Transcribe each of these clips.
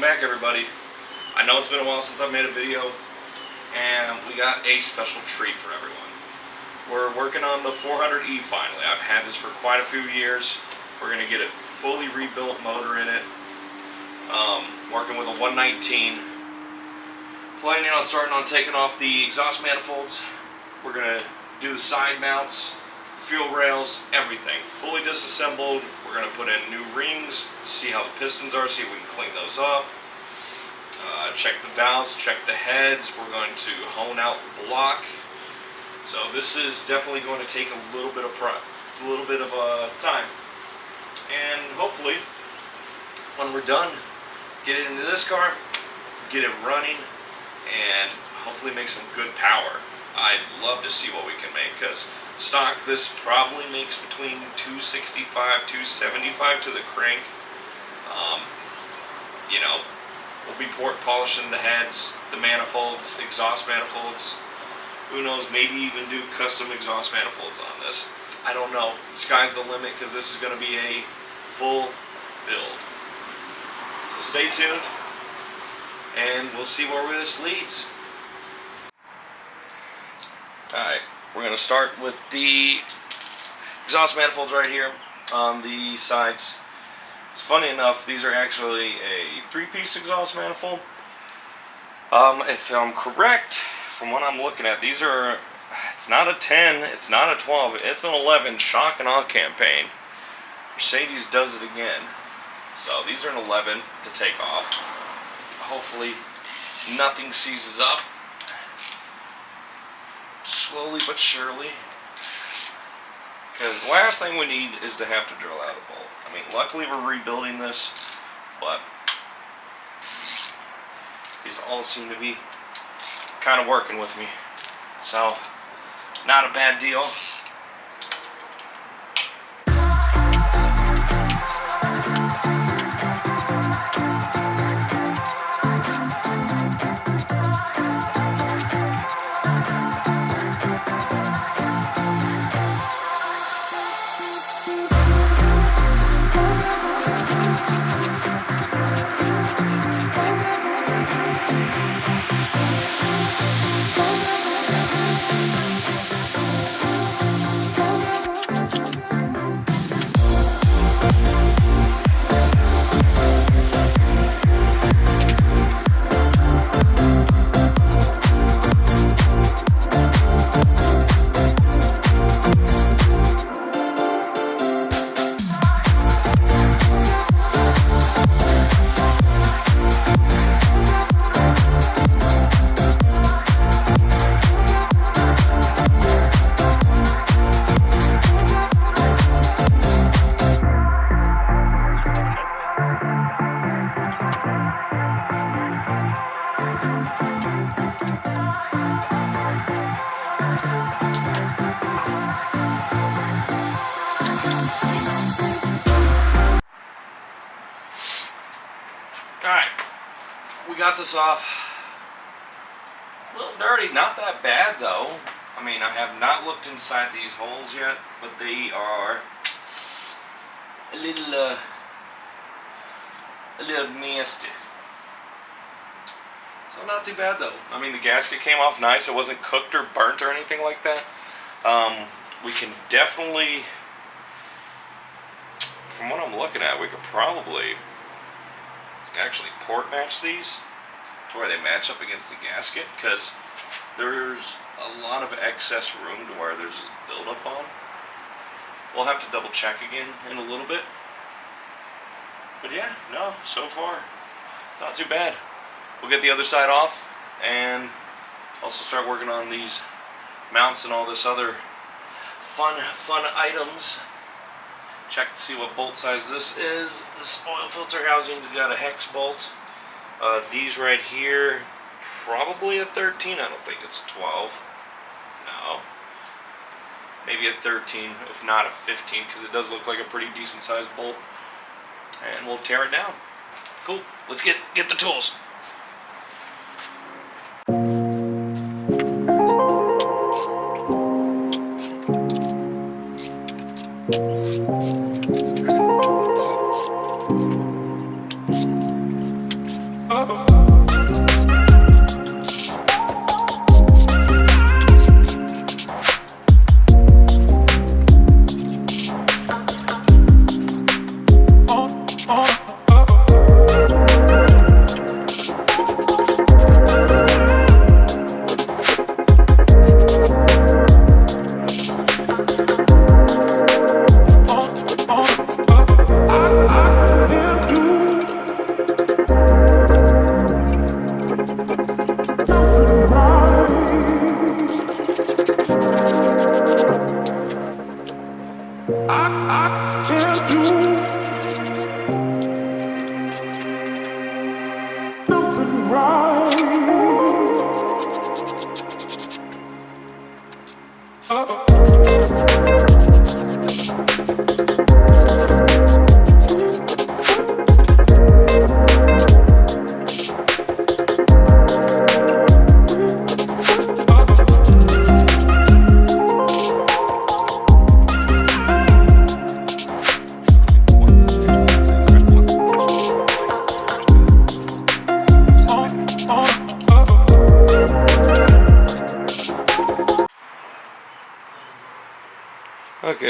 back, everybody. I know it's been a while since I've made a video, and we got a special treat for everyone. We're working on the 400E finally. I've had this for quite a few years. We're going to get a fully rebuilt motor in it. Working with a 119. Planning on starting on taking off the exhaust manifolds. We're going to do the side mounts, fuel rails, everything. Fully disassembled. We're going to put in new rings, see how the pistons are, see if we can clean those up. Check the valves, check the heads. We're going to hone out the block. So this is definitely going to take a little bit of time. And hopefully, when we're done, get it into this car, get it running, and hopefully make some good power. I'd love to see what we can make, because stock this probably makes between 265, 275 to the crank. You know, we'll be polishing the heads, the manifolds, exhaust manifolds. Who knows, maybe even do custom exhaust manifolds on this. I don't know. The sky's the limit, because this is going to be a full build. So stay tuned, and we'll see where this leads. Alright, we're going to start with the exhaust manifolds right here on the sides. It's funny enough, these are actually a 3-piece exhaust manifold. If I'm correct, from what I'm looking at, these are, it's not a 10, it's not a 12, it's an 11 shock and awe campaign. Mercedes does it again. So these are an 11 to take off. Hopefully nothing seizes up. Slowly but surely. Because the last thing we need is to have to drill out a bolt. I mean, luckily we're rebuilding this, but these all seem to be kind of working with me. So, not a bad deal. Alright, we got this off. A little dirty, not that bad though. I mean, I have not looked inside these holes yet, but they are a little nasty. So not too bad though. I mean, the gasket came off nice. It wasn't cooked or burnt or anything like that. We can definitely, from what I'm looking at, we could probably actually port match these to where they match up against the gasket, because there's a lot of excess room to where there's this buildup on. We'll have to double check again in a little bit. But yeah, no, so far it's not too bad. We'll get the other side off and also start working on these mounts and all this other fun items. Check to see what bolt size this is. This oil filter housing got a hex bolt. These right here, probably a 13. I don't think it's a 12. No. Maybe a 13, if not a 15, because it does look like a pretty decent sized bolt. And we'll tear it down. Cool. Let's get the tools.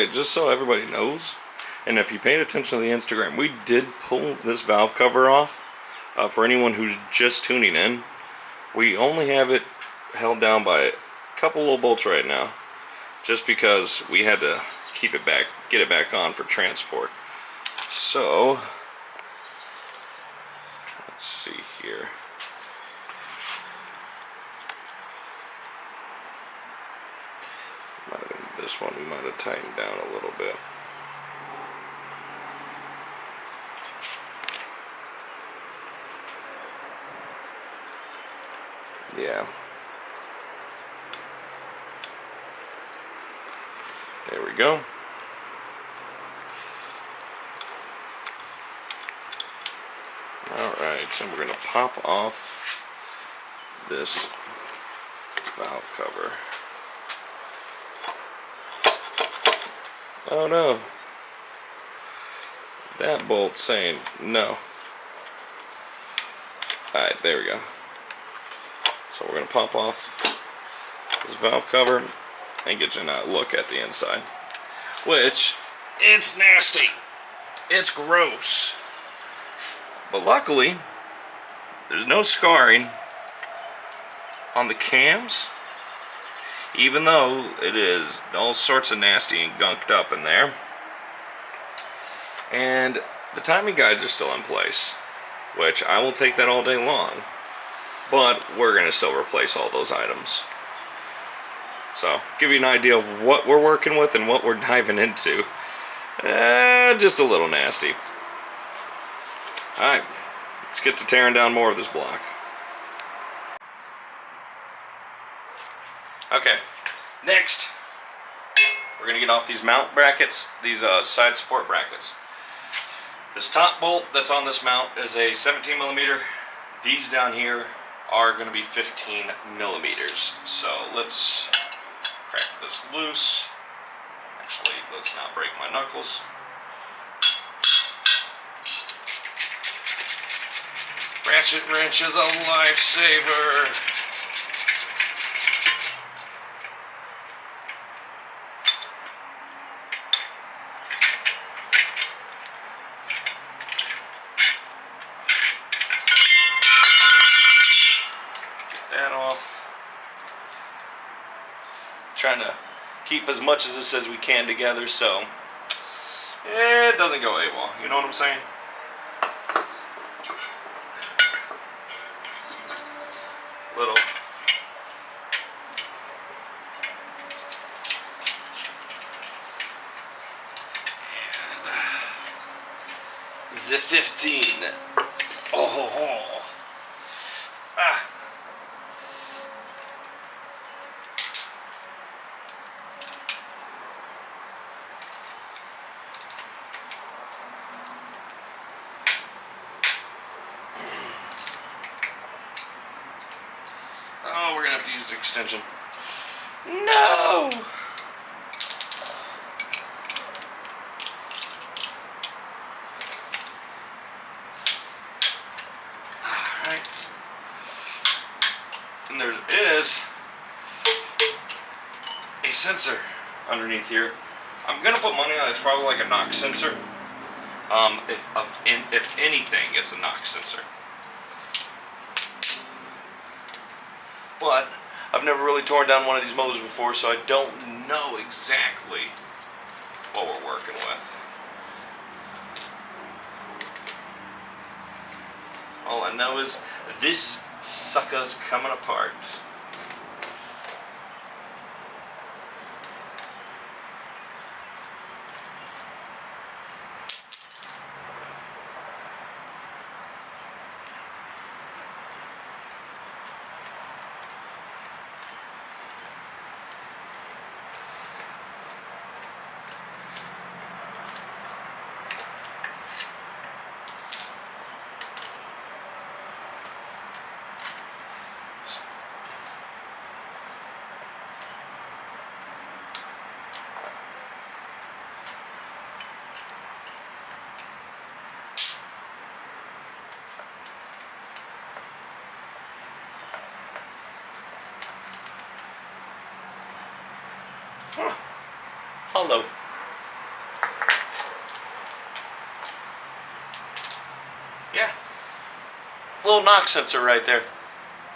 way, just so everybody knows, and if you paid attention to the Instagram, we did pull this valve cover off. For anyone who's just tuning in, we only have it held down by a couple little bolts right now, just because we had to keep it back, get it back on for transport. So, let's see here. This one we might have tightened down a little bit. Yeah. There we go. Alright, so we're going to pop off this valve cover. Oh no. That bolt's saying no. Alright, there we go. So we're going to pop off this valve cover and get you a look at the inside. Which, it's nasty. It's gross. But luckily, there's no scarring on the cams, even though it is all sorts of nasty and gunked up in there. And the timing guides are still in place, which I will take that all day long. But we're going to still replace all those items. So, give you an idea of what we're working with and what we're diving into. Just a little nasty. Alright, let's get to tearing down more of this block. Okay, next, we're going to get off these mount brackets, these side support brackets. This top bolt that's on this mount is a 17 millimeter. These down here are going to be 15 millimeters. So let's crack this loose. Actually, let's not break my knuckles. Ratchet wrench is a lifesaver. Trying to keep as much as this as we can together, so it doesn't go AWOL. You know what I'm saying? Little and the 15. Oh ho ho. Ah. Oh, we're gonna have to use the extension. No! Alright. And there is a sensor underneath here. I'm gonna put money on it's probably like a knock sensor. If anything, it's a knock sensor. But I've never really torn down one of these motors before, so I don't know exactly what we're working with. All I know is this sucker's coming apart. Hello. little knock sensor right there.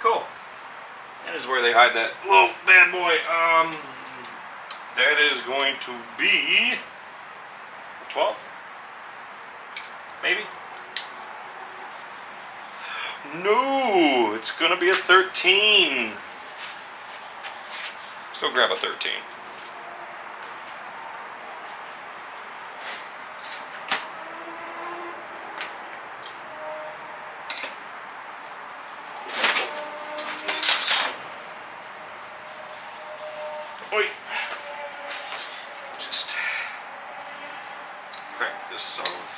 Cool. That is where they hide that little bad boy. That is going to be 12, maybe. No, it's gonna be a 13. Let's go grab a 13. Wait. Just crack this off.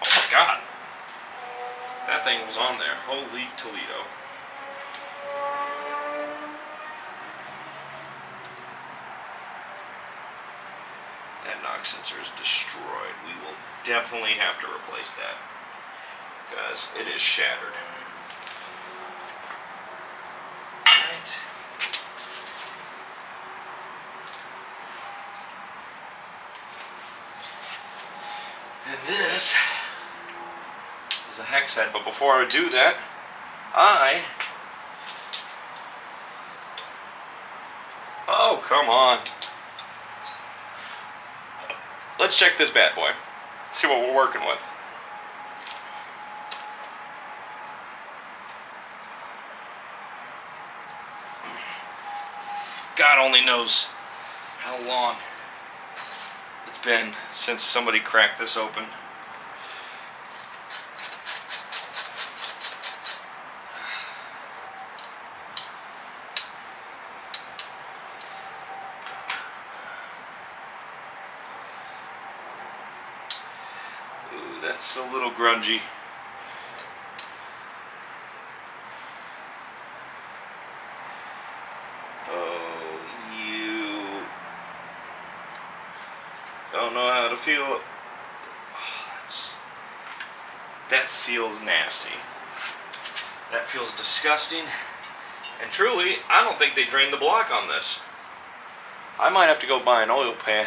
Oh my God. That thing was on there. Holy Toledo. That knock sensor is destroyed. We will definitely have to replace that because it is shattered. Right. And this is a hex head, but before I do that, oh, come on. Let's check this bad boy. See what we're working with. God only knows how long it's been since somebody cracked this open. Ooh, that's a little grungy. Don't know how to feel it. That feels nasty. That feels disgusting. And truly, I don't think they drained the block on this. I might have to go buy an oil pan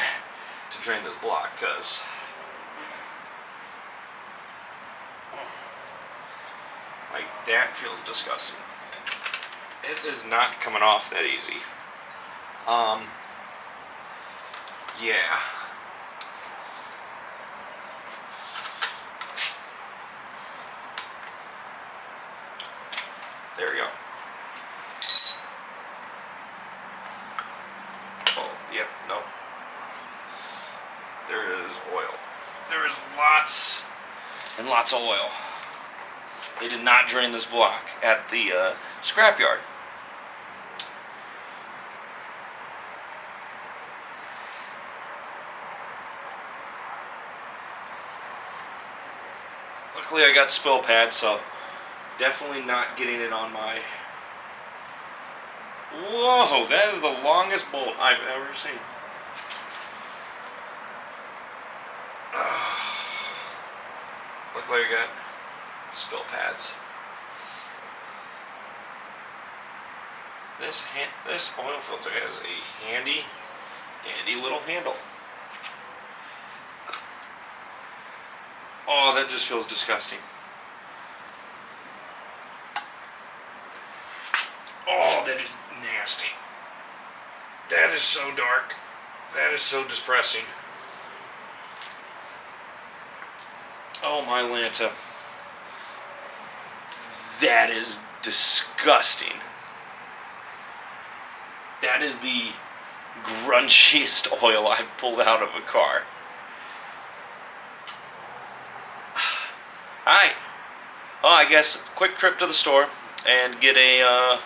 to drain this block, because like, that feels disgusting. It is not coming off that easy. Yeah. There we go. Oh, yep, no. There is oil. There is lots and lots of oil. They did not drain this block at the scrapyard. Luckily I got spill pads, so definitely not getting it on my... Whoa, that is the longest bolt I've ever seen. Luckily I got spill pads. This oil filter has a handy little handle. Oh, that just feels disgusting. Oh, that is nasty. That is so dark. That is so depressing. Oh, my Lanta. That is disgusting. That is the grungiest oil I've pulled out of a car. Alright. Oh, I guess quick trip to the store and get a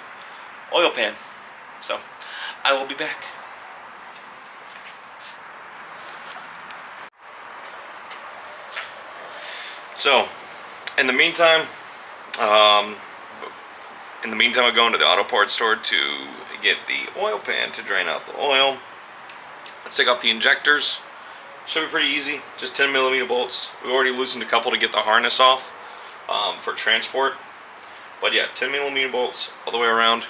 oil pan. So, I will be back. So, in the meantime, I go into the auto parts store to get the oil pan to drain out the oil. Let's take off the injectors. Should be pretty easy, just 10mm bolts. We already loosened a couple to get the harness off for transport. But yeah, 10mm bolts all the way around.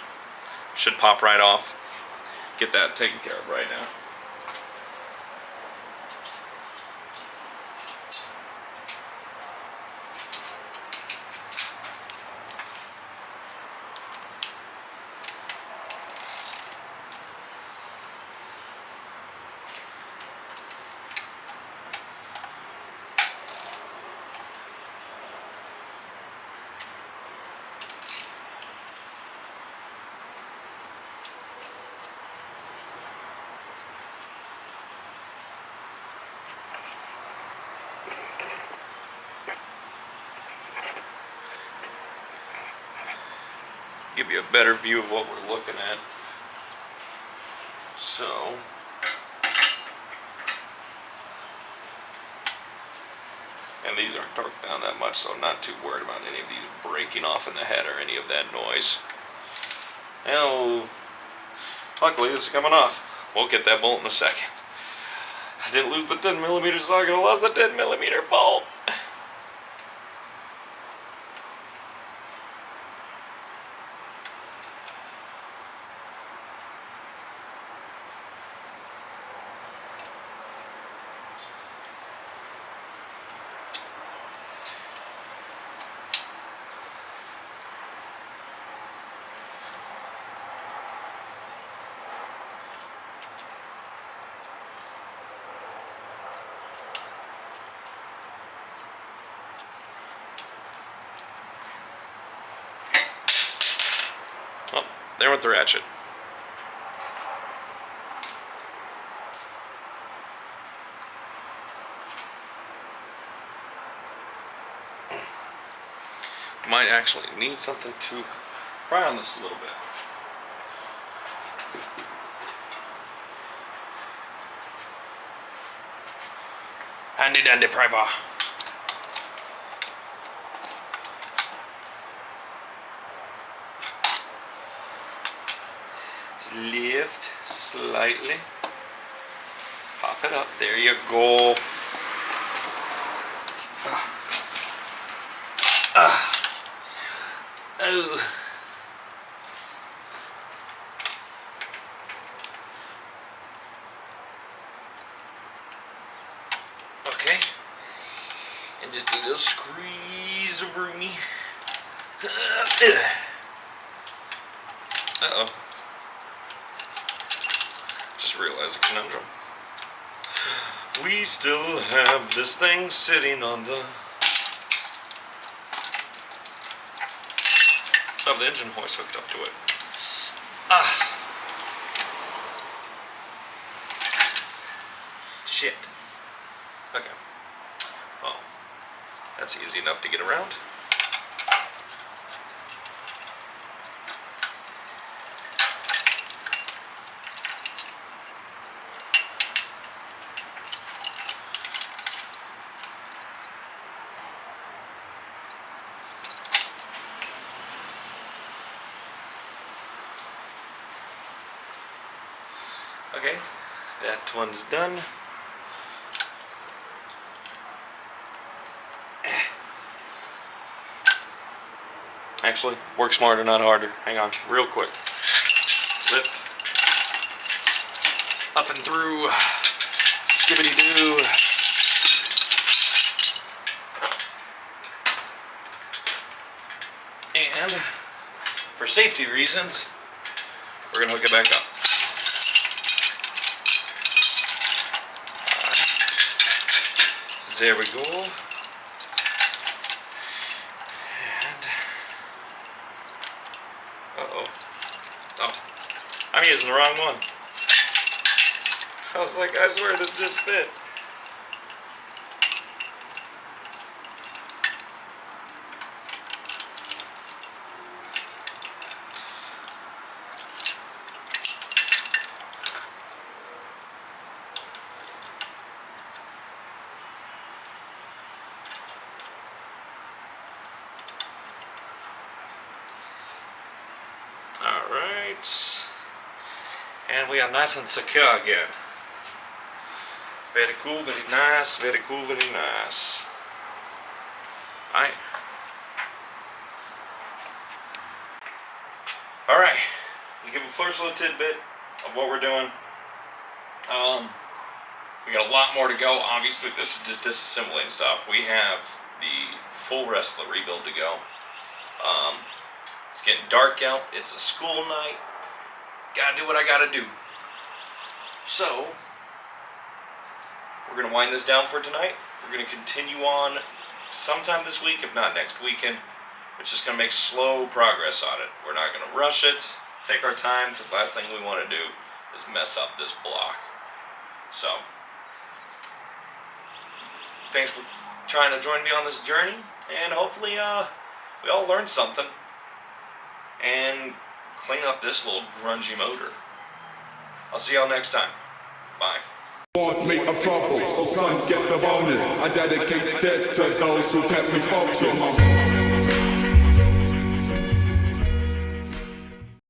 Should pop right off. Get that taken care of right now. give you a better view of what we're looking at. So, and these aren't torqued down that much, so I'm not too worried about any of these breaking off in the head or any of that noise. Well, luckily this is coming off. We'll get that bolt in a second. I didn't lose the 10mm socket, I lost the 10mm bolt. Oh, there went the ratchet. Might actually need something to pry on this a little bit. Handy dandy pry bar. Just lift slightly. Pop it up. There you go. Oh. Okay. And just do a little squeeze of rooney. Uh-oh. Just realized a conundrum. We still have this thing sitting on the... Still have the engine hoist hooked up to it. Ah. Shit. Okay. Well, that's easy enough to get around. Okay, that one's done. Actually, work smarter, not harder. Hang on, real quick. Lift. Up and through. Skibbity-doo. And, for safety reasons, we're going to hook it back up. There we go. And oh, I'm using the wrong one. I was like, I swear this just fit. And we are nice and secure again. Very cool, very nice, very cool, very nice. Alright. Alright. We give a first little tidbit of what we're doing. We got a lot more to go. Obviously, this is just disassembling stuff. We have the full rest of the rebuild to go. It's getting dark out. It's a school night. Gotta do what I gotta do. So, we're gonna wind this down for tonight. We're gonna continue on sometime this week, if not next weekend. We're just gonna make slow progress on it. We're not gonna rush it. Take our time, because the last thing we want to do is mess up this block. So, thanks for trying to join me on this journey, and hopefully we all learned something. and clean up this little grungy motor. I'll see y'all next time. Bye. Want me of trouble, so son, get the bonus. I dedicate this to those who kept me focused.